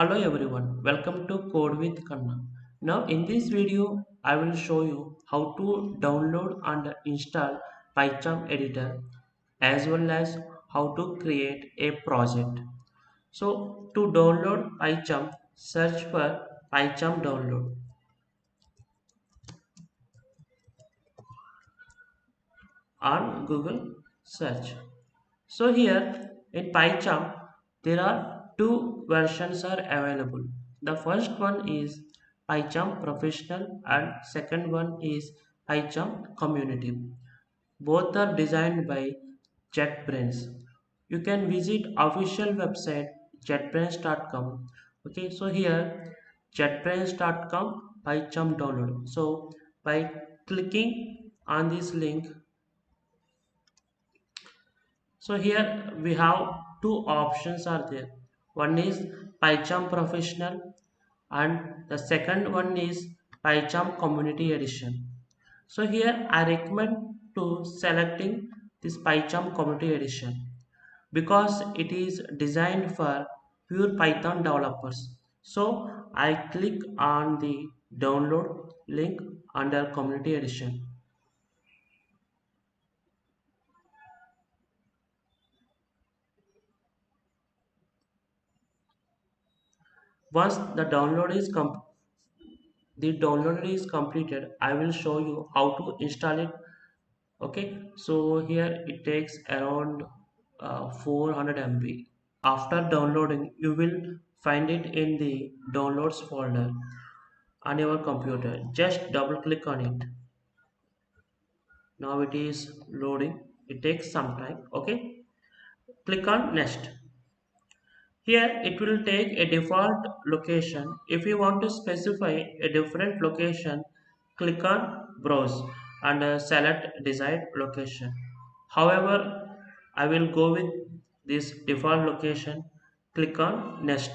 Hello everyone, welcome to Code with Kanna. Now in this video, I will show you how to download and install PyCharm editor as well as how to create a project. So to download PyCharm, search for PyCharm download on Google search. So here in PyCharm, there are two versions are available. The first one is PyCharm Professional and second one is PyCharm Community. Both are designed by JetBrains. You can visit official website jetbrains.com. Okay, so here jetbrains.com PyCharm download. So by clicking on this link, so here we have two options are there. One is PyCharm Professional and the second one is PyCharm Community Edition. So here I recommend to selecting this PyCharm Community Edition because it is designed for pure Python developers. So I click on the download link under Community Edition. Once the download is completed, I will show you how to install it. Okay, so here it takes around 400 MB. After downloading, you will find it in the downloads folder on your computer. Just double click on it. Now it is loading. It takes some time. Okay, click on next. Here it will take a default location. If you want to specify a different location, click on browse and select desired location. However, I will go with this default location. Click on next.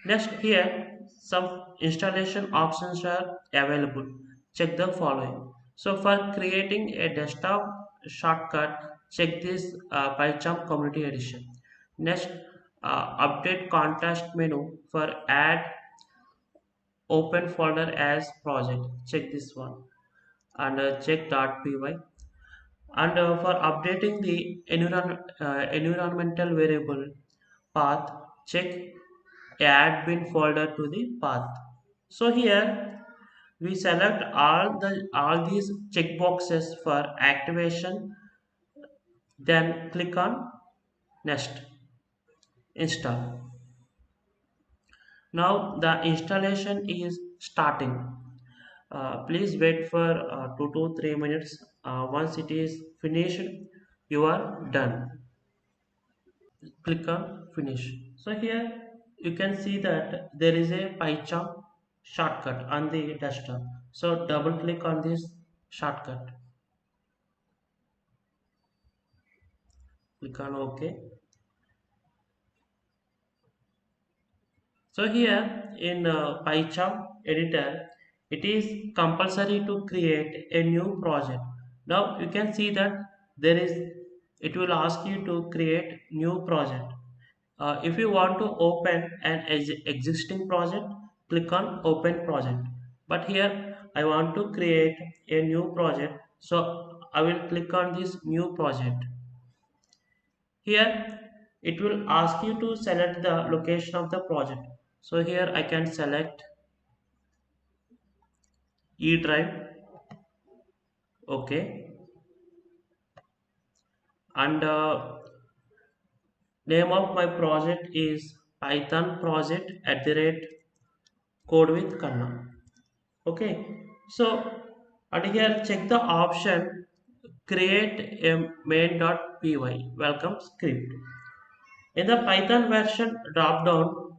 Next, here some installation options are available. Check the following. So for creating a desktop shortcut, check this PyCharm Community Edition. Next, update contrast menu for add open folder as project. Check this one and check .py. And for updating the environmental variable path, check add bin folder to the path. So here we select all these checkboxes for activation, then click on next install. Now the installation is starting. Please wait for 2 to 3 minutes. Once it is finished, you are done. Click on finish. So here you can see that there is a PyCharm shortcut on the desktop. So double click on this shortcut. Click on OK. So here in PyCharm editor, it is compulsory to create a new project. Now you can see that there is, it will ask you to create new project. If you want to open an existing project, click on open project. But here I want to create a new project, so I will click on this new project. Here it will ask you to select the location of the project. So here I can select E drive. Okay, and name of my project is Python project at the rate code with Kanna. Okay, so and here check the option create a main.py welcome script. In the Python version drop down,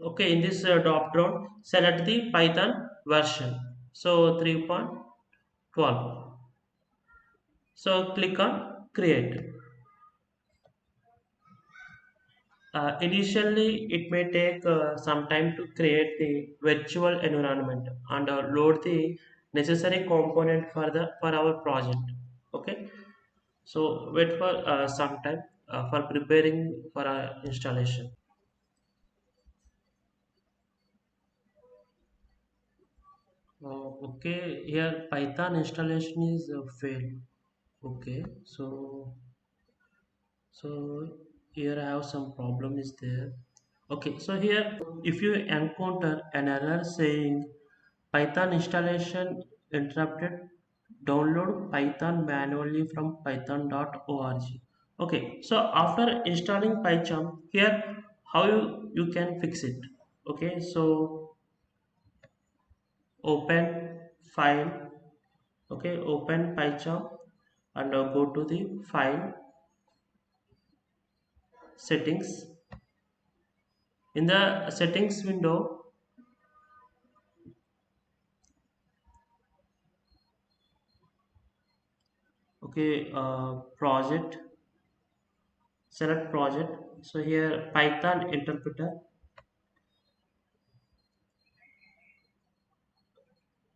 okay, in this drop down, select the Python version. So 3.12. So click on create. Initially, it may take some time to create the virtual environment and load the necessary component for our project. Okay, so wait for some time. for preparing for a installation. Okay, here Python installation is failed. Okay, so here I have some problem is there. Okay, so here if you encounter an error saying Python installation interrupted, download Python manually from python.org. Okay, so after installing PyCharm, here how you can fix it. Okay, so open file, okay, open PyCharm and go to the file settings. In the settings window, okay, project, select project. So here Python interpreter,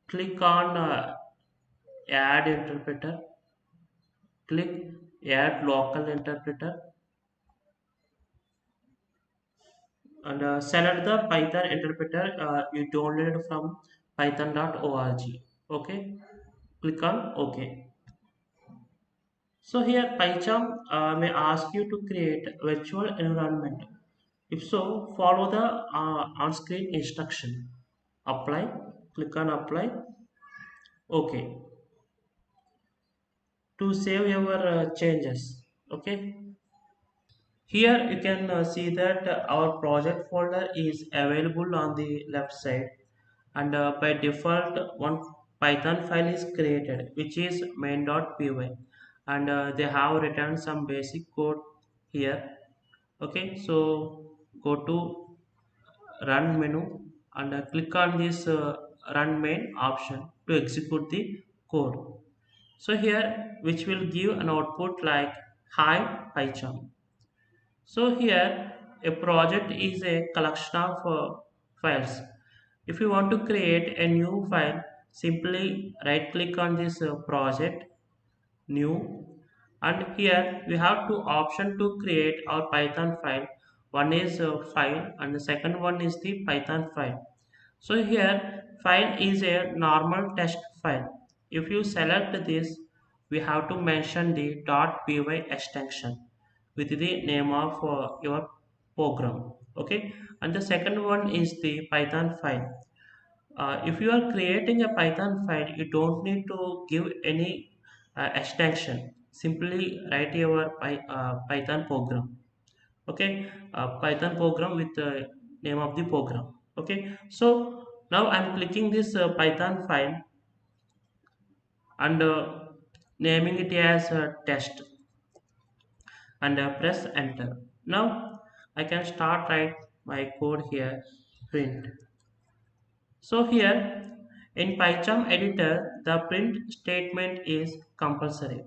click on add interpreter, click add local interpreter and select the Python interpreter you downloaded from python.org. Okay, click on OK. So here PyCharm may ask you to create virtual environment. If so, follow the on-screen instruction. Apply, click on apply. OK. To save your changes. Okay. Here you can see that our project folder is available on the left side and by default one Python file is created which is main.py and they have written some basic code here. Okay, so go to run menu and click on this run main option to execute the code. So here which will give an output like hi PyCharm. So here a project is a collection of files. If you want to create a new file, simply right click on this project, new, and here we have two options to create our Python file. One is file and the second one is the Python file. So here file is a normal text file. If you select this, we have to mention the .py extension with the name of your program. Okay, and the second one is the Python file. If you are creating a Python file, you don't need to give any extension. Simply write your Python program. Okay, Python program with the name of the program. Okay, so now I'm clicking this Python file and naming it as test and press enter. Now I can start write my code here, print. So here in PyCharm editor, the print statement is compulsory.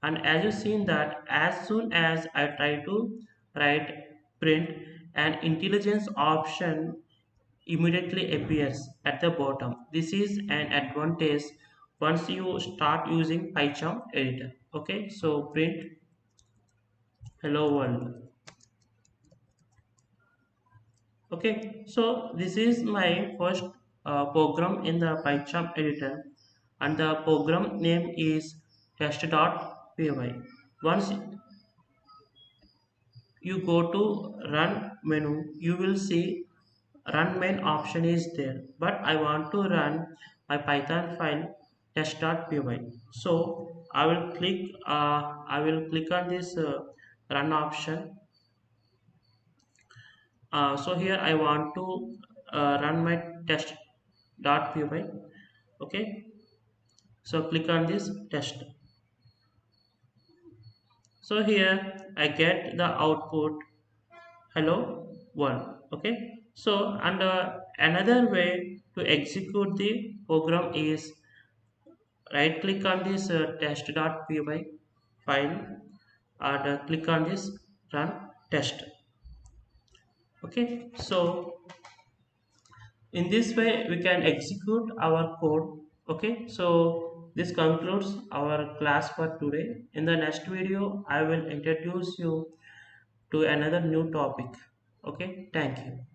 And as you seen that as soon as I try to write print, an intelligence option immediately appears at the bottom. This is an advantage once you start using PyCharm editor. Okay, so print hello world. Okay, so this is my first program in the PyCharm editor and the program name is test.py. Once you go to run menu, you will see run main option is there, but I want to run my Python file test.py. So I will click on this run option. So here I want to run my test.py. Okay, so click on this test. So here I get the output hello world. Okay, so and another way to execute the program is right click on this test.py file and click on this run test. Okay, so in this way we can execute our code. Okay, so this concludes our class for today. In the next video I will introduce you to another new topic. Okay, thank you.